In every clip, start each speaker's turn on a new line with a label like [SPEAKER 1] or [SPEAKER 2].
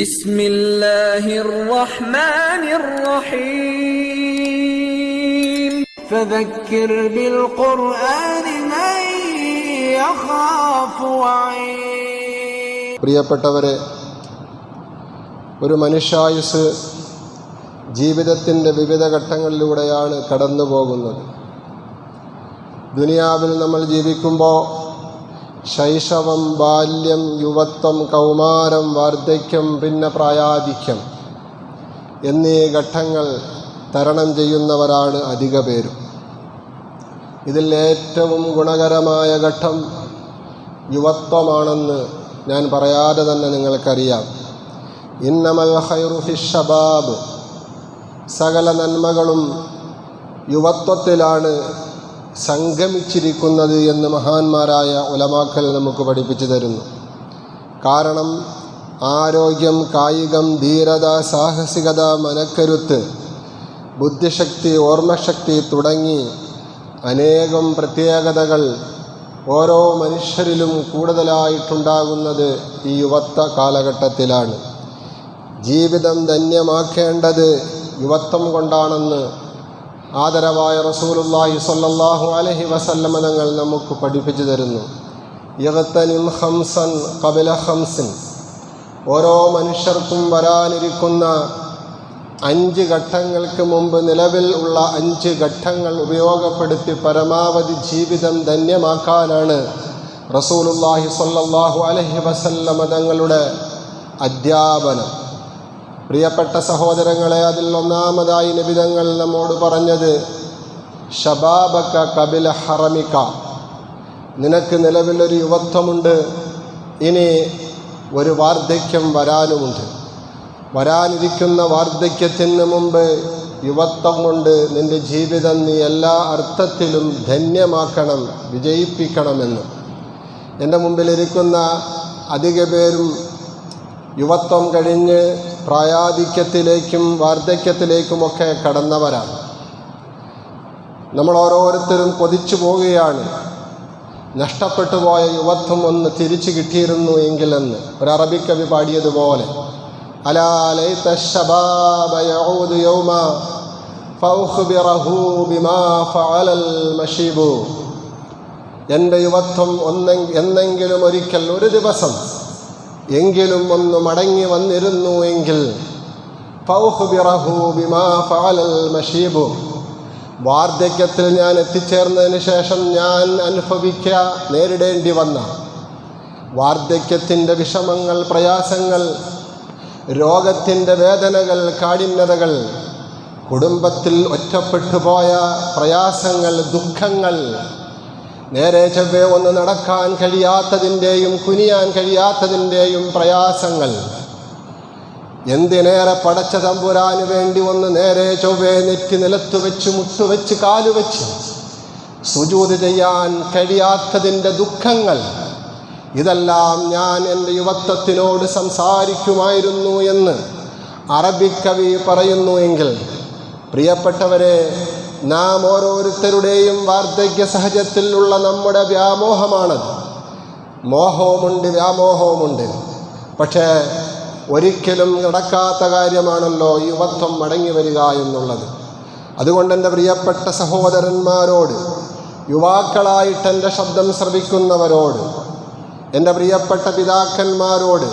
[SPEAKER 1] ബിസ്മില്ലാഹിർ റഹ്മാനിർ റഹീം ഫദക്കിർ ബിൽ ഖുർആനി മൻ യഖാഫു വഈദ്.
[SPEAKER 2] പ്രിയപ്പെട്ടവരെ, ഒരു മനുഷ്യായുസ് ജീവിതത്തിൻ്റെ വിവിധ ഘട്ടങ്ങളിലൂടെയാണ് കടന്നു പോകുന്നത്. ദുനിയാവിൽ നമ്മൾ ജീവിക്കുമ്പോൾ ശൈശവം, ബാല്യം, യുവത്വം, കൗമാരം, വാർദ്ധക്യം, പിന്നെ പ്രായാധിക്യം എന്നീ ഘട്ടങ്ങൾ തരണം ചെയ്യുന്നവരാണ് അധിക പേരും. ഇതിൽ ഏറ്റവും ഗുണകരമായ ഘട്ടം യുവത്വമാണെന്ന് ഞാൻ പറയാതെ തന്നെ നിങ്ങൾക്കറിയാം. ഇന്നമൽ ഖൈറു ഫിശ്ശബാബ്, സകല നന്മകളും യുവത്വത്തിലാണ് സംഗമിച്ചിരിക്കുന്നത് എന്ന് മഹാന്മാരായ ഉലമാക്കൾ നമുക്ക് പഠിപ്പിച്ചു തരുന്നു. കാരണം ആരോഗ്യം, കായികം, ധീരത, സാഹസികത, മനക്കരുത്ത്, ബുദ്ധിശക്തി, ഓർമ്മശക്തി തുടങ്ങി അനേകം പ്രത്യേകതകൾ ഓരോ മനുഷ്യരിലും കൂടുതലായിട്ടുണ്ടാകുന്നത് ഈ യുവത്വ കാലഘട്ടത്തിലാണ്. ജീവിതം ധന്യമാക്കേണ്ടത് യുവത്വം കൊണ്ടാണെന്ന് ആദരവായ റസൂലുള്ളാഹി സ്വല്ലല്ലാഹു അലൈഹി വസല്ലമ തങ്ങൾ നമുക്ക് പഠിപ്പിച്ചു തരുന്നു. യഗ്തനിം ഖംസൻ ഖബല ഖംസിൻ, ഓരോ മനുഷ്യർക്കും വരാനിരിക്കുന്ന 5 ഘട്ടങ്ങൾക്ക് മുമ്പ് നിലവിൽ ഉള്ള 5 ഘട്ടങ്ങൾ ഉപയോഗപ്പെടുത്തി പരമാവധി ജീവിതം ധന്യമാക്കാനാണ് റസൂലുള്ളാഹി സ്വല്ലല്ലാഹു അലൈഹി വസല്ലമ തങ്ങളുടെ അധ്യാപനം. പ്രിയപ്പെട്ട സഹോദരങ്ങളെ, അതിൽ ഒന്നാമതായി നബി തങ്ങൾ നമ്മോട് പറഞ്ഞത് ശബാബക കബില ഹറമിക, നിനക്ക് നിലവിലൊരു യുവത്വമുണ്ട്, ഇനി ഒരു വാർദ്ധക്യം വരാനുമുണ്ട്. വരാനിരിക്കുന്ന വാർദ്ധക്യത്തിന് മുമ്പ് യുവത്വം കൊണ്ട് നിൻ്റെ ജീവിതം നീ എല്ലാ അർത്ഥത്തിലും ധന്യമാക്കണം, വിജയിപ്പിക്കണമെന്ന്. എൻ്റെ മുമ്പിലിരിക്കുന്ന അധിക പേരും യുവത്വം കഴിഞ്ഞ് പ്രായാധിക്യത്തിലേക്കും വാർദ്ധക്യത്തിലേക്കുമൊക്കെ കടന്നവരാണ്. നമ്മൾ ഓരോരുത്തരും കൊതിച്ചു പോവുകയാണ്, നഷ്ടപ്പെട്ടു പോയ യുവത്വം ഒന്ന് തിരിച്ചു കിട്ടിയിരുന്നു എങ്കിലെന്ന്. ഒരു അറബിക്കവി പാടിയതുപോലെ, അലാ ലൈത ശബാബ യഊദു യൗമ ഫൗഖ്ബിറഹു ബിമാ ഫഅലൽ മശീബു, എൻ്റെ യുവത്വം എന്നെങ്കിലും ഒരിക്കൽ, ഒരു ദിവസം എങ്കിലും ഒന്ന് മടങ്ങി വന്നിരുന്നു എങ്കിൽ ഫൗഖ്ബിറഹു ബിമാ ഫഅലൽ മശീബു, വാർദ്ധക്യത്തിൽ ഞാൻ എത്തിച്ചേർന്നതിന് ശേഷം ഞാൻ നേരിടേണ്ടി വന്ന വാർദ്ധക്യത്തിൻ്റെ വിഷമങ്ങൾ, പ്രയാസങ്ങൾ, രോഗത്തിൻ്റെ വേദനകൾ, കാഠിന്യതകൾ, കുടുംബത്തിൽ ഒറ്റപ്പെട്ടു പോയ പ്രയാസങ്ങൾ, ദുഃഖങ്ങൾ, നേരെ ചൊവ്വേ ഒന്ന് നടക്കാൻ കഴിയാത്തതിൻ്റെയും കുനിയാൻ കഴിയാത്തതിൻ്റെയും പ്രയാസങ്ങൾ, എന്തിനേറെ പടച്ച തമ്പുരാന് വേണ്ടി ഒന്ന് നേരെ ചൊവ്വേ നെറ്റി നിലത്തു വെച്ച്, മുട്ടുവെച്ച്, കാലുവെച്ച് സുജൂദ് ചെയ്യാൻ കഴിയാത്തതിൻ്റെ ദുഃഖങ്ങൾ, ഇതെല്ലാം ഞാൻ എൻ്റെ യുവത്വത്തിനോട് സംസാരിക്കുമായിരുന്നു എന്ന് അറബിക്കവി പറയുന്നു എങ്കിൽ, പ്രിയപ്പെട്ടവരെ, നാം ഓരോരുത്തരുടെയും വാർദ്ധക്യ സഹജത്തിലുള്ള നമ്മുടെ വ്യാമോഹമാണത്. മോഹവുമുണ്ട്, വ്യാമോഹവുമുണ്ട്. പക്ഷേ ഒരിക്കലും നടക്കാത്ത കാര്യമാണല്ലോ യുവത്വം മടങ്ങി വരിക എന്നുള്ളത്. അതുകൊണ്ട് എൻ്റെ പ്രിയപ്പെട്ട സഹോദരന്മാരോട്, യുവാക്കളായിട്ട് എൻ്റെ ശബ്ദം ശ്രവിക്കുന്നവരോട്, എൻ്റെ പ്രിയപ്പെട്ട പിതാക്കന്മാരോട്,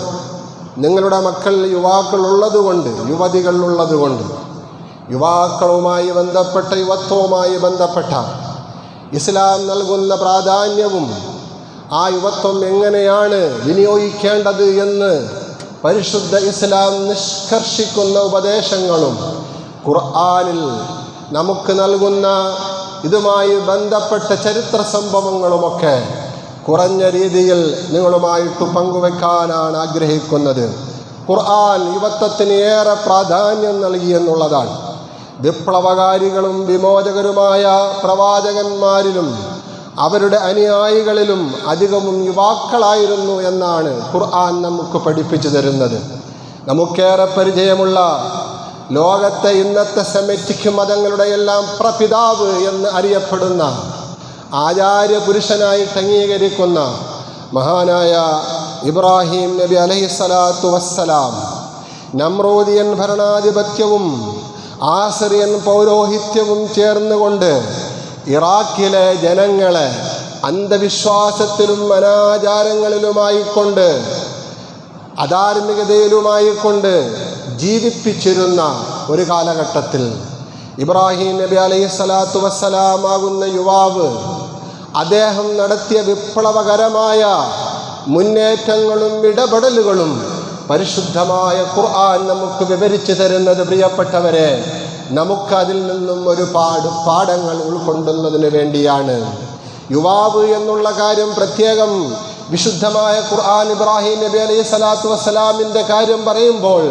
[SPEAKER 2] നിങ്ങളുടെ മക്കൾ യുവാക്കളുള്ളതുകൊണ്ട്, യുവതികൾ ഉള്ളതുകൊണ്ട്, യുവാക്കളുമായി ബന്ധപ്പെട്ട, യുവത്വവുമായി ബന്ധപ്പെട്ട ഇസ്ലാം നൽകുന്ന പ്രാധാന്യവും ആ യുവത്വം എങ്ങനെയാണ് വിനിയോഗിക്കേണ്ടത് എന്ന് പരിശുദ്ധ ഇസ്ലാം നിഷ്കർഷിക്കുന്ന ഉപദേശങ്ങളും ഖുർആനിൽ നമുക്ക് നൽകുന്ന ഇതുമായി ബന്ധപ്പെട്ട ചരിത്ര സംഭവങ്ങളുമൊക്കെ കുറഞ്ഞ രീതിയിൽ നിങ്ങളുമായിട്ട് പങ്കുവെക്കാനാണ് ആഗ്രഹിക്കുന്നത്. ഖുർആൻ യുവത്വത്തിന് ഏറെ പ്രാധാന്യം നൽകിയെന്നുള്ളതാണ്. വിപ്ലവകാരികളും വിമോചകരുമായ പ്രവാചകന്മാരിലും അവരുടെ അനുയായികളിലും അധികവും യുവാക്കളായിരുന്നു എന്നാണ് ഖുർആൻ നമുക്ക് പഠിപ്പിച്ചു തരുന്നത്. നമുക്കേറെ പരിചയമുള്ള ലോകത്തെ ഇന്നത്തെ സെമിറ്റിക് മതങ്ങളുടെ എല്ലാം പ്രപിതാവ് എന്ന് അറിയപ്പെടുന്ന, ആചാര്യ പുരുഷനായിട്ട് അംഗീകരിക്കുന്ന മഹാനായ ഇബ്രാഹിം നബി അലൈഹിസ്സലാത്തു വസ്സലാം നമ്രൂദിയൻ ഭരണാധിപത്യവും ആസിറിയൻ പൗരോഹിത്യവും ചേർന്നുകൊണ്ട് ഇറാഖിലെ ജനങ്ങളെ അന്ധവിശ്വാസത്തിലും അനാചാരങ്ങളിലുമായിക്കൊണ്ട് അധാർമികതയിലുമായിക്കൊണ്ട് ജീവിപ്പിച്ചിരുന്ന ഒരു കാലഘട്ടത്തിൽ ഇബ്രാഹിം നബി അലൈഹിസ്സലാത്തു വസ്സലാമാകുന്ന യുവാവ് അദ്ദേഹം നടത്തിയ വിപ്ലവകരമായ മുന്നേറ്റങ്ങളും ഇടപെടലുകളും പരിശുദ്ധമായ ഖുർആൻ നമുക്ക് വിവരിച്ചു തരുന്നത് പ്രിയപ്പെട്ടവരെ നമുക്കതിൽ നിന്നും ഒരുപാട് പാഠങ്ങൾ ഉൾക്കൊള്ളുന്നതിന് വേണ്ടിയാണ്. യുവാവ് എന്നുള്ള കാര്യം പ്രത്യേകം വിശുദ്ധമായ ഖുർആൻ ഇബ്രാഹിം നബി അലൈഹി സ്വലാത്തു വസ്സലാമിൻ്റെ കാര്യം പറയുമ്പോൾ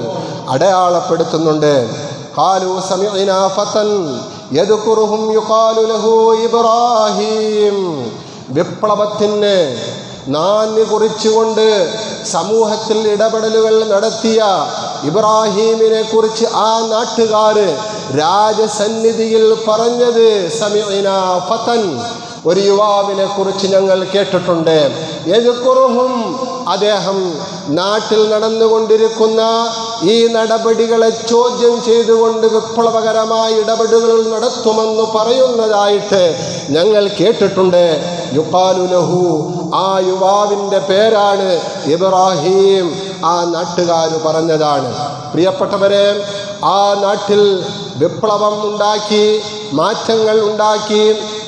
[SPEAKER 2] അടയാളപ്പെടുത്തുന്നുണ്ട്. ഖാലു സമിഅനാ ഫതൻ യദ്കുറുഹും യുഖാലു ലഹു ഇബ്രാഹിം. വിപ്ലവത്തിന് നാന്ദി കുറിച്ചുകൊണ്ട് സമൂഹത്തിൽ ഇടപെടലുകൾ നടത്തിയ ഇബ്രാഹീമിനെ കുറിച്ച് ആ നാട്ടുകാർ രാജസന്നിധിയിൽ പറഞ്ഞത് സമിഅനാ ഫതൻ, ഒരു യുവാവിനെ കുറിച്ച് ഞങ്ങൾ കേട്ടിട്ടുണ്ട്. യദ്കുറുഹും, അദ്ദേഹം നാട്ടിൽ നടന്നുകൊണ്ടിരിക്കുന്ന ഈ നടപടികളെ ചോദ്യം ചെയ്തുകൊണ്ട് വിപ്ലവകരമായ ഇടപെടലുകൾ നടത്തുമെന്ന് പറയുന്നതായിട്ട് ഞങ്ങൾ കേട്ടിട്ടുണ്ട്. യുഖാലു ലഹു, ആ യുവാവിൻ്റെ പേരാണ് ഇബ്രാഹിം. ആ നാട്ടുകാർ പറഞ്ഞതാണ്. പ്രിയപ്പെട്ടവരെ, ആ നാട്ടിൽ വിപ്ലവം ഉണ്ടാക്കി, മാറ്റങ്ങൾ ഉണ്ടാക്കി,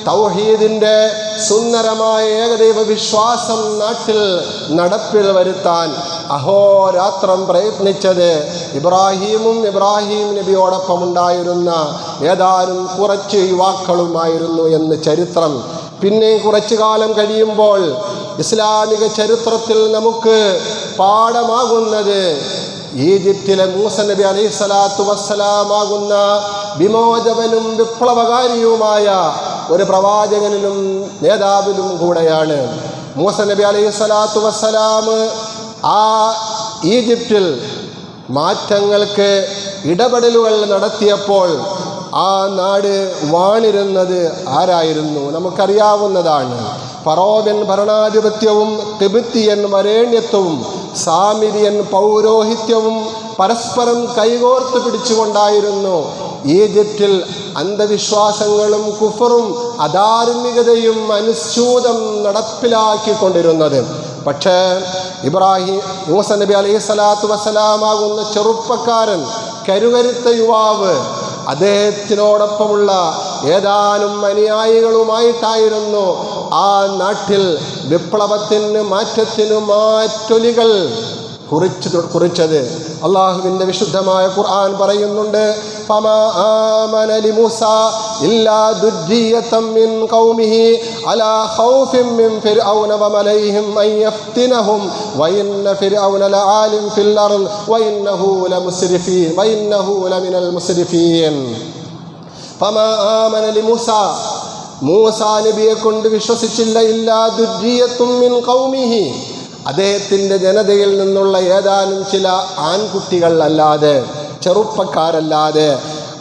[SPEAKER 2] തൗഹീദിൻ്റെ സുന്ദരമായ ഏകദൈവ വിശ്വാസം നാട്ടിൽ നടപ്പിൽ വരുത്താൻ അഹോരാത്രം പ്രയത്നിച്ചത് ഇബ്രാഹീമും ഇബ്രാഹിം നബിയോടൊപ്പം ഉണ്ടായിരുന്ന ഏതാനും കുറച്ച് യുവാക്കളുമായിരുന്നു എന്ന് ചരിത്രം. പിന്നെ കുറച്ചു കാലം കഴിയുമ്പോൾ ഇസ്ലാമിക ചരിത്രത്തിൽ നമുക്ക് പാഠമാകുന്നത് ഈജിപ്തിലെ മൂസ നബി അലൈഹി സ്വലാത്തു വസ്സലാമാകുന്ന വിമോചകനും വിപ്ലവകാരിയുമായ ഒരു പ്രവാചകനിലും നേതാവിലും കൂടെയാണ്. മൂസ നബി അലൈഹി സ്വലാത്തു വസ്സലാം ആ ഈജിപ്തിൽ മാറ്റങ്ങൾക്ക് ഇടപെടലുകൾ നടത്തിയപ്പോൾ ആ നാട് വാണിരുന്നത് ആരായിരുന്നു? നമുക്കറിയാവുന്നതാണ്. ഫറോവൻ ഭരണാധിപത്യവും ഖിബ്തിയൻ വരേണ്യത്വവും സാമിരിയൻ പൗരോഹിത്യവും പരസ്പരം കൈകോർത്ത് പിടിച്ചുകൊണ്ടായിരുന്നു ഈജിപ്തിൽ അന്ധവിശ്വാസങ്ങളും കുഫറും അധാർമികതയും അനുസ്യൂതം നടപ്പിലാക്കിക്കൊണ്ടിരുന്നത്. പക്ഷേ മൂസ നബി അലൈഹി സ്വലാത്തു വസ്സലാമാകുന്ന ചെറുപ്പക്കാരൻ, കരുകരുത്ത യുവാവ്, അദ്ദേഹത്തിനോടൊപ്പമുള്ള ഏതാനും അനുയായികളുമായിട്ടായിരുന്നു ആ നാട്ടിൽ വിപ്ലവത്തിന് മാറ്റത്തിനു മാറ്റൊലികൾ കുറിച്ചത്. അള്ളാഹുവിൻ്റെ വിശുദ്ധമായ ഖുർആൻ പറയുന്നുണ്ട്, ഫമാ ആമന ലിമൂസ ഇല്ലാ ദുർരിയതൻ മിൻ ഖൗമിഹി അലാ ഖൗഫിൻ മിൻ ഫിർഔന വമലൈഹിം അൻ യഫ്തിനഹും വഇന്ന ഫിർഔന ലആലിം ഫിൽ അർള് വഇന്നഹു ലമുസ്രിഫീൻ വഇന്നഹു ലമിനൽ മുസ്രിഫീൻ. ഫമാ ആമന ലിമൂസ, മൂസാ നബിയെ കൊണ്ട് വിശ്വസിച്ചില്ല, ഇല്ലാ ദുർരിയത്തും മിൻ ഖൗമിഹി, അദ്ദേഹത്തിൻ്റെ ജനതയിൽ നിന്നുള്ള ഏതാനും ചില ആൺകുട്ടികൾ അല്ലാതെ, ചെറുപ്പക്കാരല്ലാതെ,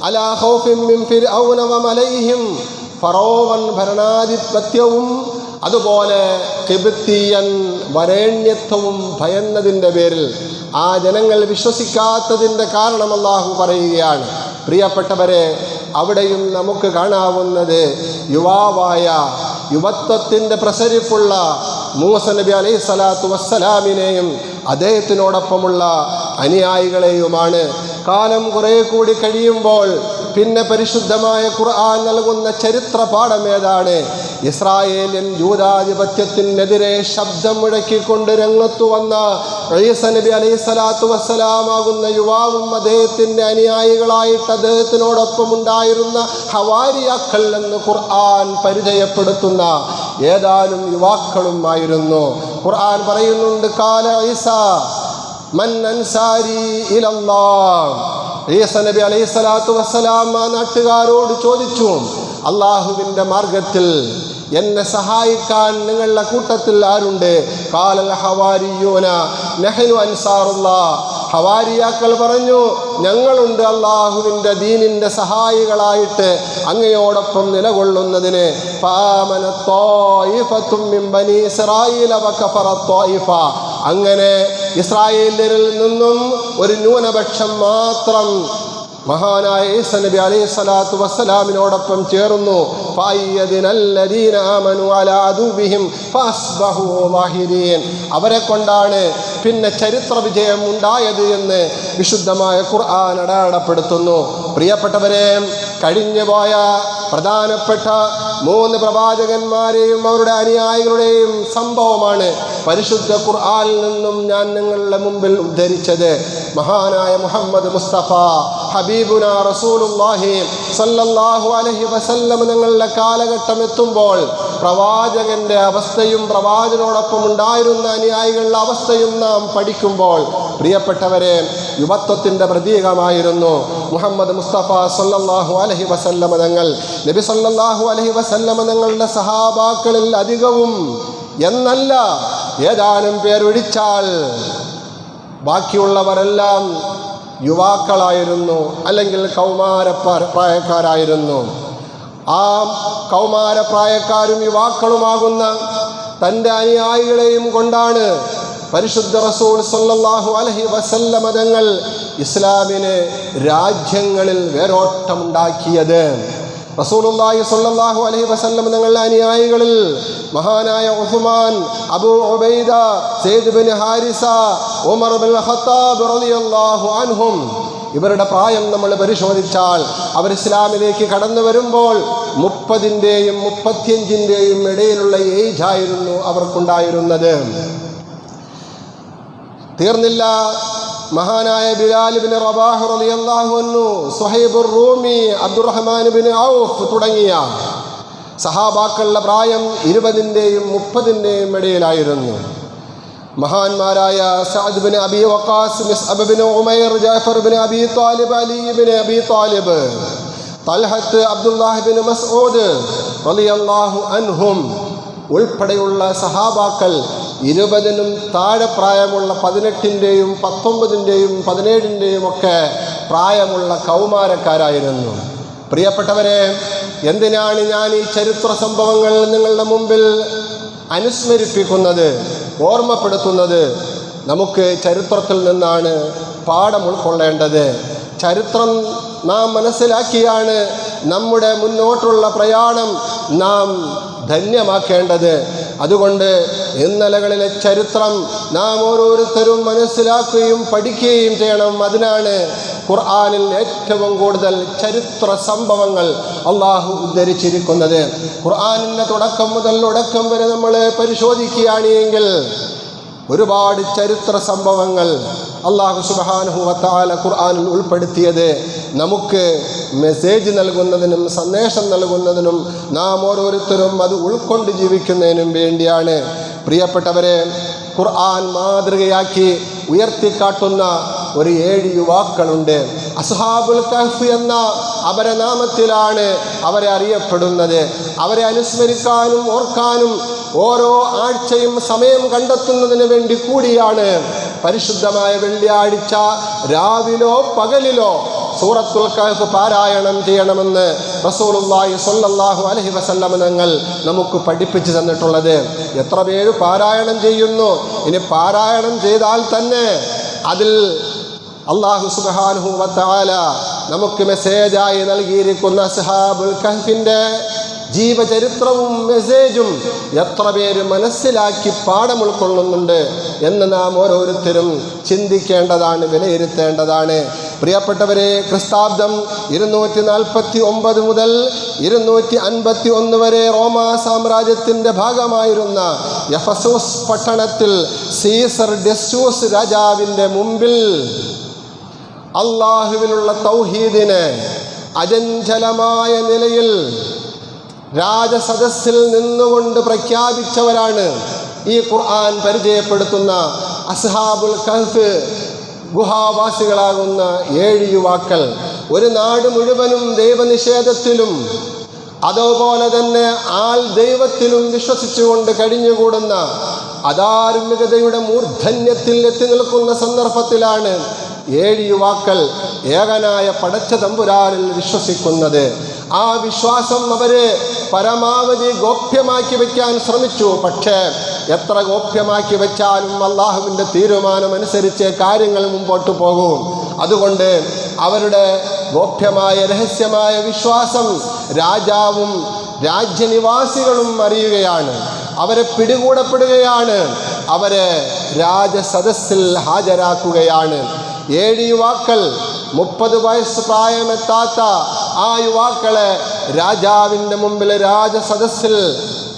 [SPEAKER 2] അലാ ഖൗഫിൻ മിൻ ഫിർഔന വമലൈഹിം, ഫറോവൻ ഭരണാധിപത്യവും അതുപോലെ ഖിബ്തിയൻ വരേണ്യത്വവും ഭയന്നതിൻ്റെ പേരിൽ ആ ജനങ്ങൾ വിശ്വസിക്കാത്തതിൻ്റെ കാരണം അല്ലാഹു പറയുകയാണ്. പ്രിയപ്പെട്ടവരെ, അവിടെയും നമുക്ക് കാണാവുന്നത് യുവാവായ, യുവത്വത്തിൻ്റെ പ്രസരിപ്പുള്ള മൂസ നബി അലൈഹി സ്വലാത്തു വസ്സലാമിനെയും അദ്ദേഹത്തിനോടൊപ്പമുള്ള അനുയായികളെയുമാണ്. കാലം കുറേ കൂടി കഴിയുമ്പോൾ പിന്നെ പരിശുദ്ധമായ ഖുർആൻ നൽകുന്ന ചരിത്ര പാഠം ഏതാണ്? ഇസ്രായേലിയൻ ജൂതാധിപത്യത്തിനെതിരെ ശബ്ദം മുഴക്കിക്കൊണ്ട് രംഗത്തു വന്ന ഈസ നബി അലൈഹി സ്വലാത്തു വസ്സലാമാകുന്ന യുവാവും അദ്ദേഹത്തിൻ്റെ അനുയായികളായിട്ട് അദ്ദേഹത്തിനോടൊപ്പം ഉണ്ടായിരുന്ന ഹവാരിയാക്കൾ എന്ന് ഖുർആൻ പരിചയപ്പെടുത്തുന്ന ഏതാനും യുവാക്കളുമായിരുന്നു. ഖുർആൻ പറയുന്നുണ്ട്, കാല ഈസ മൻ അൻസാരി ഇലല്ലാഹ്. ഈസ നബി അലൈഹി സ്വലാത്തു വസ്സലാം ആ നാട്ടുകാരോട് ചോദിച്ചു, അള്ളാഹുവിൻ്റെ മാർഗത്തിൽ എന്നെ സഹായിക്കാൻ നിങ്ങളുടെ കൂട്ടത്തിൽ ആരുണ്ട്? ഖാലൽ ഹവാരിയൂന നഹ്നു അൻസാറുല്ലാഹ്. ഹവാരിയാക്കൾ പറഞ്ഞു, ഞങ്ങളുണ്ട് അള്ളാഹുവിൻ്റെ ദീനിൻ്റെ സഹായികളായിട്ട് അങ്ങയോടൊപ്പം നിലകൊള്ളുന്നതിന്. ഫആമനത് ത്വായിഫത്തും മിൻ ബനീ ഇസ്രായീല വകഫറത് ത്വായിഫ. അങ്ങനെ ഇസ്രായേലിൽ നിന്നും ഒരു ന്യൂനപക്ഷം മാത്രം മഹാനായ ഈസാ നബി അലൈഹി സ്വലാത്തു വസ്സലാമിനോടൊപ്പം ചേർന്നു. അവരെ കൊണ്ടാണ് പിന്നെ ചരിത്ര വിജയം ഉണ്ടായത് എന്ന് വിശുദ്ധമായ ഖുർആൻ അടയാളപ്പെടുത്തുന്നു. പ്രിയപ്പെട്ടവരെ, കഴിഞ്ഞുപോയ പ്രധാനപ്പെട്ട 3 പ്രവാചകന്മാരെയും അവരുടെ അനുയായികളുടെയും സംഭവമാണ് പരിശുദ്ധ ഖുർആനിൽ നിന്നും ഞാൻ നിങ്ങളുടെ മുമ്പിൽ ഉദ്ധരിച്ചത്. മഹാനായ മുഹമ്മദ് മുസ്തഫ ഹബീബുന റസൂലുള്ളാഹി സല്ലല്ലാഹു അലൈഹി വസല്ലം നിങ്ങളുടെ കാലഘട്ടം എത്തുമ്പോൾ പ്രവാചകന്റെ അവസ്ഥയും പ്രവാചകനോടൊപ്പം ഉണ്ടായിരുന്ന അനുയായികളുടെ അവസ്ഥയും നാം പഠിക്കുമ്പോൾ, പ്രിയപ്പെട്ടവരെ, യുവത്വത്തിൻ്റെ പ്രതീകമായിരുന്നു മുഹമ്മദ് മുസ്തഫ സല്ലല്ലാഹു അലൈഹി വസല്ലം തങ്ങൾ. നബി സല്ലല്ലാഹു അലൈഹി വസല്ലം തങ്ങളുടെ സഹാബാക്കളിൽ അധികവും എന്നല്ല ഏതാനും പേരൊഴിച്ചാൽ ബാക്കിയുള്ളവരെല്ലാം യുവാക്കളായിരുന്നു, അല്ലെങ്കിൽ കൗമാരപ്രായക്കാരായിരുന്നു. ആ കൗമാരപ്രായക്കാരും യുവാക്കളുമാകുന്ന തൻ്റെ അനുയായികളെയും കൊണ്ടാണ് പരിശുദ്ധ റസൂൽ സല്ലല്ലാഹു അലൈഹി വസല്ലം തങ്ങൾ ഇസ്ലാമിന് രാജ്യങ്ങളിൽ വേരോട്ടമുണ്ടാക്കിയത്. റസൂലുള്ളാഹി സ്വല്ലല്ലാഹു അലൈഹി വസല്ലം തങ്ങളുടെ അനുയായികളിൽ മഹാനായ Usman, Abu Ubaida, Sayyid bin Harisa, Umar bin Khattab റളിയല്ലാഹു അൻഹും, ഇവരുടെ പ്രായം നമ്മൾ പരിശോധിച്ചാൽ അവർ ഇസ്ലാമിലേക്ക് കടന്നു വരുമ്പോൾ 30-ൻ്റെയും 35-ൻ്റെയും ഇടയിലുള്ള ഏജായിരുന്നു അവർക്കുണ്ടായിരുന്നത്. തീർന്നില്ല, മഹാനായ ബിലാൽ ഇബ്നു റബാഹ് റളിയല്ലാഹു അൻഹു, സുഹൈബുർ റൂമി, അബ്ദുറഹ്മാൻ ഇബ്നു ഔഫ് തുടങ്ങിയ സഹാബാക്കളുടെ പ്രായം 20-ൻ്റെയും 30-ൻ്റെയും ഇടയിലായിരുന്നു. മഹാന്മാരായ Saad bin Abi Waqqas, Musab bin Umair, Jafar bin Abi Talib, Ali bin Abi Talib, Talhat, Abdullah bin Masood റളിയല്ലാഹു അൻഹും ഉൾപ്പെടെയുള്ള സഹാബാക്കൾ 20-നും താഴെ പ്രായമുള്ള 18-ൻ്റെയും 19-ൻ്റെയും 17-ൻ്റെയും ഒക്കെ പ്രായമുള്ള കൗമാരക്കാരായിരുന്നു. പ്രിയപ്പെട്ടവരെ, എന്തിനാണ് ഞാൻ ഈ ചരിത്ര സംഭവങ്ങൾ നിങ്ങളുടെ മുമ്പിൽ അനുസ്മരിപ്പിക്കുന്നത്, ഓർമ്മപ്പെടുത്തുന്നത്? നമുക്ക് ചരിത്രത്തിൽ നിന്നാണ് പാഠം ഉൾക്കൊള്ളേണ്ടത്. ചരിത്രം നാം മനസ്സിലാക്കിയാണ് നമ്മുടെ മുന്നോട്ടുള്ള പ്രയാണം നാം ധന്യമാക്കേണ്ടത്. അതുകൊണ്ട് ഇന്നലകളിലെ ചരിത്രം നാം ഓരോരുത്തരും മനസ്സിലാക്കുകയും പഠിക്കുകയും ചെയ്യണം. അതിനാണ് ഖുർആനിൽ ഏറ്റവും കൂടുതൽ ചരിത്ര സംഭവങ്ങൾ അള്ളാഹു ഉദ്ധരിച്ചിരിക്കുന്നത്. ഖുർആനിൻ്റെ തുടക്കം മുതൽ ഒടുക്കം വരെ നമ്മൾ പരിശോധിക്കുകയാണ് എങ്കിൽ ഒരുപാട് ചരിത്ര സംഭവങ്ങൾ അല്ലാഹു സുബ്ഹാനഹു വ തആല ഖുർആനിൽ ഉൾപ്പെടുത്തിയത് നമുക്ക് മെസ്സേജ് നൽകുന്നതിനും സന്ദേശം നൽകുന്നതിനും നാം ഓരോരുത്തരും അത് ഉൾക്കൊണ്ട് ജീവിക്കുന്നതിനും വേണ്ടിയാണ്. പ്രിയപ്പെട്ടവരെ, ഖുർആൻ മാതൃകയാക്കി ഉയർത്തിക്കാട്ടുന്ന ഒരു 7 യുവാക്കളുണ്ട്. അസ്ഹാബുൽ കഹ്ഫ് എന്ന അപരനാമത്തിലാണ് അവരെ അറിയപ്പെടുന്നത്. അവരെ അനുസ്മരിക്കാനും ഓർക്കാനും ഓരോ ആഴ്ചയും സമയം കണ്ടെത്തുന്നതിന് വേണ്ടി കൂടിയാണ് പരിശുദ്ധമായ വെള്ളിയാഴ്ച രാവിലോ പകലിലോ സൂറത്തുൽ കഹ്ഫ് പാരായണം ചെയ്യണമെന്ന് റസൂലുള്ളാഹി സ്വല്ലല്ലാഹു അലൈഹി വസല്ലം തങ്ങൾ നമുക്ക് പഠിപ്പിച്ചു തന്നിട്ടുള്ളത്. എത്ര പേര് പാരായണം ചെയ്യുന്നു? ഇനി പാരായണം ചെയ്താൽ തന്നെ അതിൽ അല്ലാഹു സുബ്ഹാനഹു വ തആല നമുക്ക് മെസ്സേജായി നൽകിയിരിക്കുന്ന അസ്ഹാബുൽ കഹ്ഫിൻ്റെ ജീവചരിത്രവും മെസ്സേജും എത്ര പേര് മനസ്സിലാക്കി പാഠം ഉൾക്കൊള്ളുന്നുണ്ട് എന്ന് നാം ഓരോരുത്തരും ചിന്തിക്കേണ്ടതാണ്, വിലയിരുത്തേണ്ടതാണ്. പ്രിയപ്പെട്ടവരെ, ക്രിസ്താബ്ദം 249 മുതൽ 251 വരെ റോമാ സാമ്രാജ്യത്തിൻ്റെ ഭാഗമായിരുന്ന എഫസോസ് പട്ടണത്തിൽ സീസർ ഡെസ്യൂസ് രാജാവിൻ്റെ മുമ്പിൽ അള്ളാഹുവിലുള്ള തൗഹീദിനെ അചഞ്ചലമായ നിലയിൽ രാജസദസ്സിൽ നിന്നുകൊണ്ട് പ്രഖ്യാപിച്ചവരാണ് ഈ ഖുർആൻ പരിചയപ്പെടുത്തുന്ന അസ്ഹാബുൽ കഹ്ഫ്, ഗുഹാവാസികളാകുന്ന 7 യുവാക്കൾ. ഒരു നാട് മുഴുവനും ദൈവനിഷേധത്തിലും അതുപോലെ തന്നെ ആൾ ദൈവത്തിലും വിശ്വസിച്ചുകൊണ്ട് കഴിഞ്ഞുകൂടുന്ന അധാർമികതയുടെ മൂർധന്യത്തിൽ എത്തി നിൽക്കുന്ന സന്ദർഭത്തിലാണ് 7 യുവാക്കൾ ഏകനായ പടച്ച തമ്പുരാനിൽ വിശ്വസിക്കുന്നത്. ആ വിശ്വാസം അവര് പരമാവധി ഗോപ്യമാക്കി വയ്ക്കാൻ ശ്രമിച്ചു. പക്ഷേ എത്ര ഗോപ്യമാക്കി വെച്ചാലും അള്ളാഹുവിൻ്റെ തീരുമാനമനുസരിച്ച് കാര്യങ്ങൾ മുമ്പോട്ട് പോകും. അതുകൊണ്ട് അവരുടെ ഗോപ്യമായ രഹസ്യമായ വിശ്വാസം രാജാവും രാജ്യനിവാസികളും അറിയുകയാണ്. അവരെ പിടികൂടപ്പെടുകയാണ്. അവരെ രാജസദസ്സിൽ ഹാജരാക്കുകയാണ്. 7 യുവാക്കൾ, 30 വയസ്സ് പ്രായമെത്താത്ത ആ യുവാക്കളെ രാജാവിൻ്റെ മുമ്പിൽ രാജസദസ്സിൽ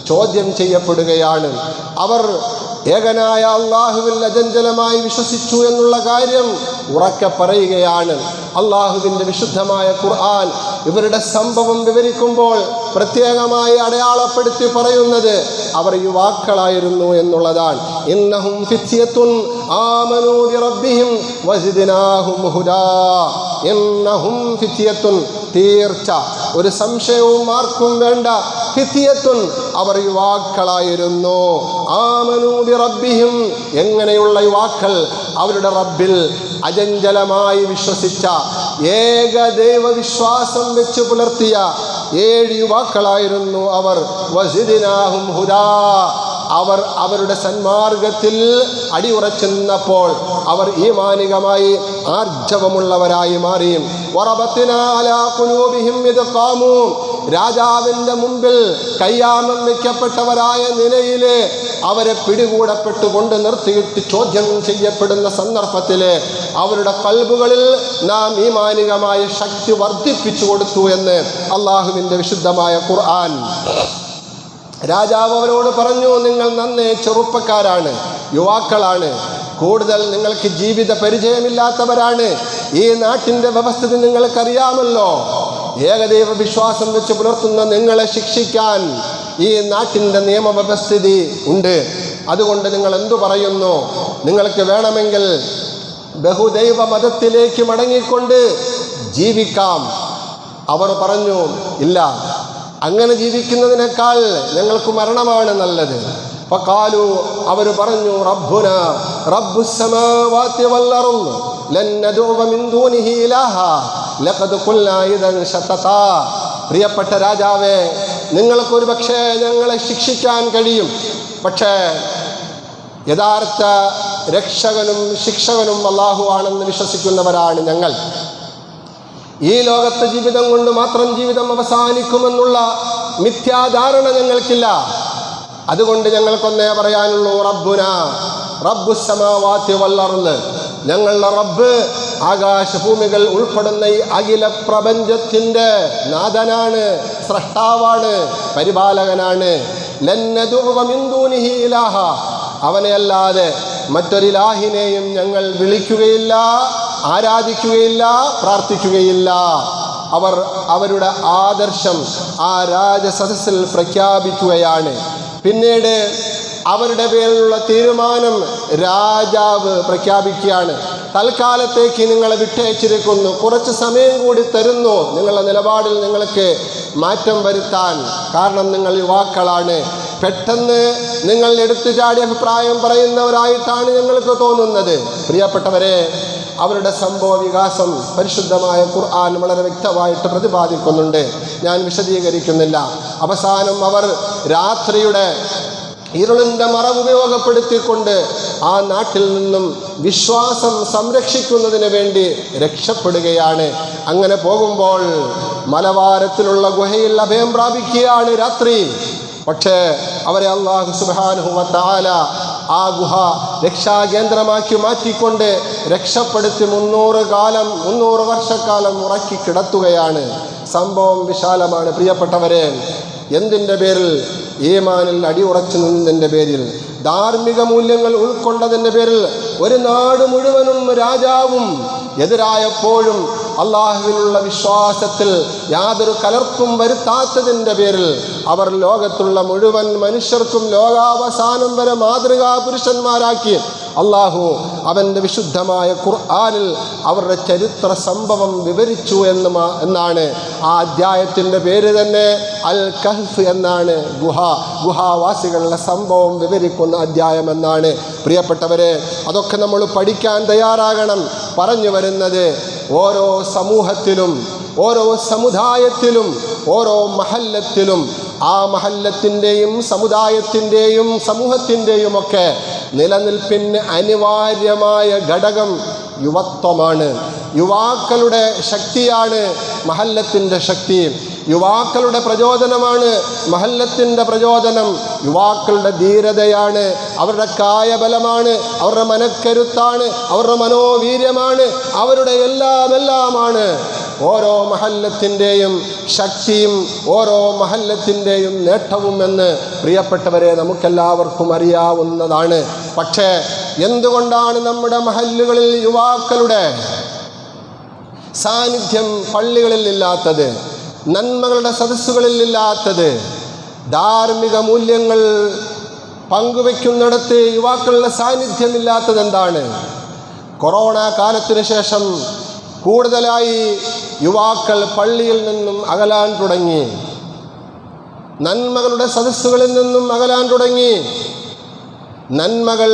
[SPEAKER 2] ചോദ്യം ചെയ്യപ്പെടുകയാണ്. അവർ ഏകനായ അള്ളാഹുവിൽ അചഞ്ചലമായി വിശ്വസിച്ചു എന്നുള്ള കാര്യം ഉറക്കെ പറയുകയാണ്. അള്ളാഹുവിൻ്റെ വിശുദ്ധമായ ഖുർആൻ ഇവരുടെ സംഭവം വിവരിക്കുമ്പോൾ പ്രത്യേകമായി അടയാളപ്പെടുത്തി പറയുന്നത് അവർ യുവാക്കളായിരുന്നു എന്നുള്ളതാണ്. ഇന്നഹും ഫിത്യത്തുൻ ആമനൂ ബിറബ്ബിഹിം വസിദ്നാഹും ഹുദാ. ഇന്നഹും ഫിത്യത്തുൻ, തീർച്ച, ഒരു സംശയവും ആർക്കും വേണ്ട, ഫിത്യത്തുൻ, അവർ യുവാക്കളായിരുന്നു. ആമനൂ ബിറബ്ബിഹിം, എങ്ങനെയുള്ള യുവാക്കൾ? അവരുടെ റബ്ബിൽ അചഞ്ചലമായി വിശ്വസിച്ച, ഏക ദൈവവിശ്വാസം വെച്ച് പുലർത്തിയ 7 യുവാക്കളായിരുന്നു അവർ. വസിദ്നാഹും ഹുദാ, അവർ അവരുടെ സന്മാർഗത്തിൽ അടിയുറച്ചു നിന്നപ്പോൾ അവർ ഈമാനികമായി ആർജവമുള്ളവരായി മാറി. വറബത്നാ അലാ ഖുലൂബിഹിം ഇദ് ഖാമൂ, രാജാവിൻ്റെ മുമ്പിൽ കയ്യാമം വയ്ക്കപ്പെട്ടവരായ നിലയിൽ അവരെ പിടികൂടപ്പെട്ടുകൊണ്ട് നിർത്തിയിട്ട് ചോദ്യം ചെയ്യപ്പെടുന്ന സന്ദർഭത്തിൽ അവരുടെ ഖൽബുകളിൽ നാം ഈമാനികമായ ശക്തി വർദ്ധിപ്പിച്ചു കൊടുത്തു എന്ന് അള്ളാഹുവിൻ്റെ വിശുദ്ധമായ ഖുർആൻ. രാജാവ് അവരോട് പറഞ്ഞു, നിങ്ങൾ നന്നേ ചെറുപ്പക്കാരാണ്, യുവാക്കളാണ്, കൂടുതൽ നിങ്ങൾക്ക് ജീവിത പരിചയമില്ലാത്തവരാണ്. ഈ നാട്ടിൻ്റെ വ്യവസ്ഥിതി നിങ്ങൾക്കറിയാമല്ലോ. ഏകദൈവ വിശ്വാസം വെച്ച് പുലർത്തുന്ന നിങ്ങളെ ശിക്ഷിക്കാൻ ഈ നാട്ടിൻ്റെ നിയമവ്യവസ്ഥിതി ഉണ്ട്. അതുകൊണ്ട് നിങ്ങൾ എന്തു പറയുന്നു? നിങ്ങൾക്ക് വേണമെങ്കിൽ ബഹുദൈവ മതത്തിലേക്ക് മടങ്ങിക്കൊണ്ട് ജീവിക്കാം. അവർ പറഞ്ഞു, ഇല്ല, അങ്ങനെ ജീവിക്കുന്നതിനേക്കാൾ ഞങ്ങൾക്ക് മരണമാണ് നല്ലത്. ഫഖാലു, അവർ പറഞ്ഞു, റബ്ബുന റബ്ബുസ് സമാവാതി വൽ അർദ് ലൻ നദഉ മിൻ ദൂനിഹി ഇലാഹ ലഖദ് ഖുൽനാ ഇദൻ ശതതാ. പ്രിയപ്പെട്ട രാജാവേ, നിങ്ങൾക്കൊരു പക്ഷേ ഞങ്ങളെ ശിക്ഷിക്കാൻ കഴിയും, പക്ഷേ യഥാർത്ഥ രക്ഷകനും ശിക്ഷകനും അല്ലാഹു ആണെന്ന് വിശ്വസിക്കുന്നവരാണ് ഞങ്ങൾ. ഈ ലോകത്തെ ജീവിതം കൊണ്ട് മാത്രം ജീവിതം അവസാനിക്കുമെന്നുള്ള മിഥ്യാധാരണ ഞങ്ങൾക്കില്ല. അതുകൊണ്ട് ഞങ്ങൾക്കൊന്നേ പറയാനുള്ളൂ, റബ്ബുന റബ്ബുസ് സമാവാതി വൽ അർദ്, ഞങ്ങളുടെ റബ്ബ് ആകാശഭൂമികൾ ഉൾപ്പെടുന്ന ഈ അഖില പ്രപഞ്ചത്തിൻ്റെ നാഥനാണ്, സ്രഷ്ടാവാണ്, പരിപാലകനാണ്. ലൻ നദഉ മിൻ ദൂനിഹി ഇലാഹ, അവനെ അല്ലാതെ മറ്റൊരിലാഹിനെയും ഞങ്ങൾ വിളിക്കുകയില്ല, ആരാധിക്കുകയില്ല, പ്രാർത്ഥിക്കുകയില്ല. അവർ അവരുടെ ആദർശം ആ രാജസദസ്സിൽ പ്രഖ്യാപിക്കുകയാണ്. പിന്നീട് അവരുടെ പേരിലുള്ള തീരുമാനം രാജാവ് പ്രഖ്യാപിക്കുകയാണ്. തൽക്കാലത്തേക്ക് നിങ്ങളെ വിട്ടയച്ചിരിക്കുന്നു, കുറച്ച് സമയം കൂടി തരുന്നു നിങ്ങളുടെ നിലപാടിൽ നിങ്ങൾക്ക് മാറ്റം വരുത്താൻ. കാരണം നിങ്ങൾ യുവാക്കളാണ്, പെട്ടെന്ന് നിങ്ങൾ എടുത്തു ചാടി അഭിപ്രായം പറയുന്നവരായിട്ടാണ് ഞങ്ങൾക്ക് തോന്നുന്നത്. പ്രിയപ്പെട്ടവരെ, അവരുടെ സംഭവ വികാസം പരിശുദ്ധമായ ഖുർആൻ വളരെ വ്യക്തമായിട്ട് പ്രതിപാദിക്കുന്നുണ്ട്. ഞാൻ വിശദീകരിക്കുന്നില്ല. അവസാനം അവർ രാത്രിയുടെ ഇരുളിൻ്റെ മറവ് ഉപയോഗപ്പെടുത്തിക്കൊണ്ട് ആ നാട്ടിൽ നിന്നും വിശ്വാസം സംരക്ഷിക്കുന്നതിന് വേണ്ടി രക്ഷപ്പെടുകയാണ്. അങ്ങനെ പോകുമ്പോൾ മലവാരത്തിലുള്ള ഗുഹയിൽ അഭയം പ്രാപിക്കുകയാണ് രാത്രി. പക്ഷേ അവരെ അല്ലാഹു സുബ്ഹാനഹു വ തആല ആ ഗുഹ രക്ഷാകേന്ദ്രമാക്കി മാറ്റിക്കൊണ്ട് രക്ഷപ്പെടുത്തി 300 വർഷക്കാലം ഉറക്കി കിടത്തുകയാണ്. സംഭവം വിശാലമാണ്. പ്രിയപ്പെട്ടവരെ, എന്തിൻ്റെ പേരിൽ? ഈമാനിൽ അടിയുറച്ചു നിന്നതിൻ്റെ പേരിൽ, ധാർമ്മിക മൂല്യങ്ങൾ ഉൾക്കൊണ്ടതിൻ്റെ പേരിൽ ഒരു നാട് മുഴുവനും രാജാവും എതിരായപ്പോഴും അള്ളാഹുവിലുള്ള വിശ്വാസത്തിൽ യാതൊരു കലർപ്പും വരുത്താത്തതിൻ്റെ പേരിൽ അവർ ലോകത്തുള്ള മുഴുവൻ മനുഷ്യർക്കും ലോകാവസാനം വരെ മാതൃകാ പുരുഷന്മാരാക്കി അള്ളാഹു അവൻ്റെ വിശുദ്ധമായ ഖുർആനിൽ അവരുടെ ചരിത്ര സംഭവം വിവരിച്ചു എന്നാണ് ആ അധ്യായത്തിൻ്റെ പേര് തന്നെ അൽ കഹ്ഫ് എന്നാണ്. ഗുഹാവാസികളുടെ സംഭവം വിവരിക്കുന്ന അധ്യായം എന്നാണ്. പ്രിയപ്പെട്ടവരെ, അതൊക്കെ നമ്മൾ പഠിക്കാൻ തയ്യാറാകണം. പറഞ്ഞു വരുന്നത്, ഓരോ സമൂഹത്തിലും, ഓരോ സമുദായത്തിലും, ഓരോ മഹല്ലത്തിലും, ആ മഹല്ലത്തിൻ്റെയും സമുദായത്തിൻ്റെയും സമൂഹത്തിൻ്റെയും ഒക്കെ നിലനിൽപ്പിന് അനിവാര്യമായ ഘടകം യുവത്വമാണ്. യുവാക്കളുടെ ശക്തിയാണ് മഹല്ലത്തിൻ്റെ ശക്തി. യുവാക്കളുടെ പ്രചോദനമാണ് മഹല്ലത്തിൻ്റെ പ്രചോദനം. യുവാക്കളുടെ ധീരതയാണ്, അവരുടെ കായബലമാണ്, അവരുടെ മനക്കരുത്താണ്, അവരുടെ മനോവീര്യമാണ്, അവരുടെ എല്ലാമാണ് ഓരോ മഹല്ലത്തിൻ്റെയും ശക്തിയും ഓരോ മഹല്ലത്തിൻ്റെയും നേട്ടവും എന്ന് പ്രിയപ്പെട്ടവരെ നമുക്കെല്ലാവർക്കും അറിയാവുന്നതാണ്. പക്ഷേ എന്തുകൊണ്ടാണ് നമ്മുടെ മഹല്ലുകളിൽ യുവാക്കളുടെ സാന്നിധ്യം പള്ളികളിൽ ഇല്ലാത്തത്, നന്മകളുടെ സദസ്സുകളിൽ ഇല്ലാത്തത്? ധാർമ്മിക മൂല്യങ്ങൾ പങ്കുവെക്കുന്നിടത്ത് യുവാക്കളുടെ സാന്നിധ്യമില്ലാത്തത് എന്താണ്? കൊറോണ കാലത്തിന് ശേഷം കൂടുതലായി യുവാക്കൾ പള്ളിയിൽ നിന്നും അകലാൻ തുടങ്ങി, നന്മകളുടെ സദസ്സുകളിൽ നിന്നും അകലാൻ തുടങ്ങി. നന്മകൾ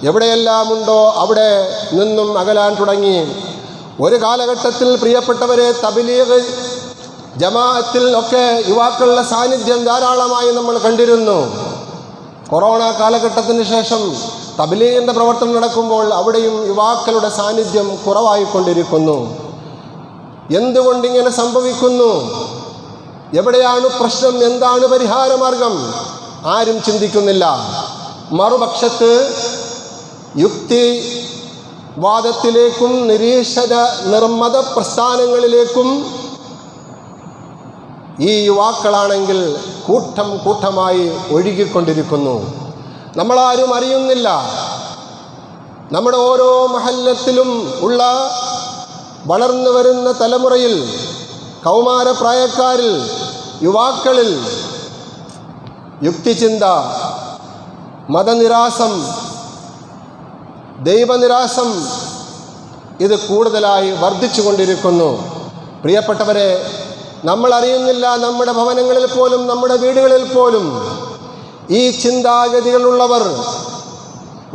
[SPEAKER 2] എവിടെയെല്ലാം ഉണ്ടോ അവിടെ നിന്നും അകലാൻ തുടങ്ങി. ഒരു കാലഘട്ടത്തിൽ പ്രിയപ്പെട്ടവരെ തബ്ലീഗ് ജമാഅത്തിൽ ഒക്കെ യുവാക്കളുടെ സാന്നിധ്യം ധാരാളമായി നമ്മൾ കണ്ടിരുന്നു. കൊറോണ കാലഘട്ടത്തിന് ശേഷം തബ്ലീഗിൻ്റെ പ്രവർത്തനം നടക്കുമ്പോൾ അവിടെയും യുവാക്കളുടെ സാന്നിധ്യം കുറവായിക്കൊണ്ടിരിക്കുന്നു. എന്തുകൊണ്ടിങ്ങനെ സംഭവിക്കുന്നു? എവിടെയാണ് പ്രശ്നം? എന്താണ് പരിഹാരമാർഗം? ആരും ചിന്തിക്കുന്നില്ല. മറുപക്ഷത്ത് യുക്തിവാദത്തിലേക്കും നിരീശ്വര നിർമ്മത പ്രസ്ഥാനങ്ങളിലേക്കും ഈ യുവാക്കളാണെങ്കിൽ കൂട്ടം കൂട്ടമായി ഒഴുകിക്കൊണ്ടിരിക്കുന്നു. നമ്മളാരും അറിയുന്നില്ല. നമ്മുടെ ഓരോ മഹല്ലത്തിലും ഉള്ള വളർന്നു വരുന്ന തലമുറയിൽ, കൗമാരപ്രായക്കാരിൽ, യുവാക്കളിൽ യുക്തിചിന്ത, മതനിരാസം, ദൈവനിരാസം ഇത് കൂടുതലായി വർദ്ധിച്ചു കൊണ്ടിരിക്കുന്നു. പ്രിയപ്പെട്ടവരെ, നമ്മൾ അറിയുന്നില്ല, നമ്മുടെ ഭവനങ്ങളിൽ പോലും നമ്മുടെ വീടുകളിൽ പോലും ഈ ചിന്താഗതികളുള്ളവർ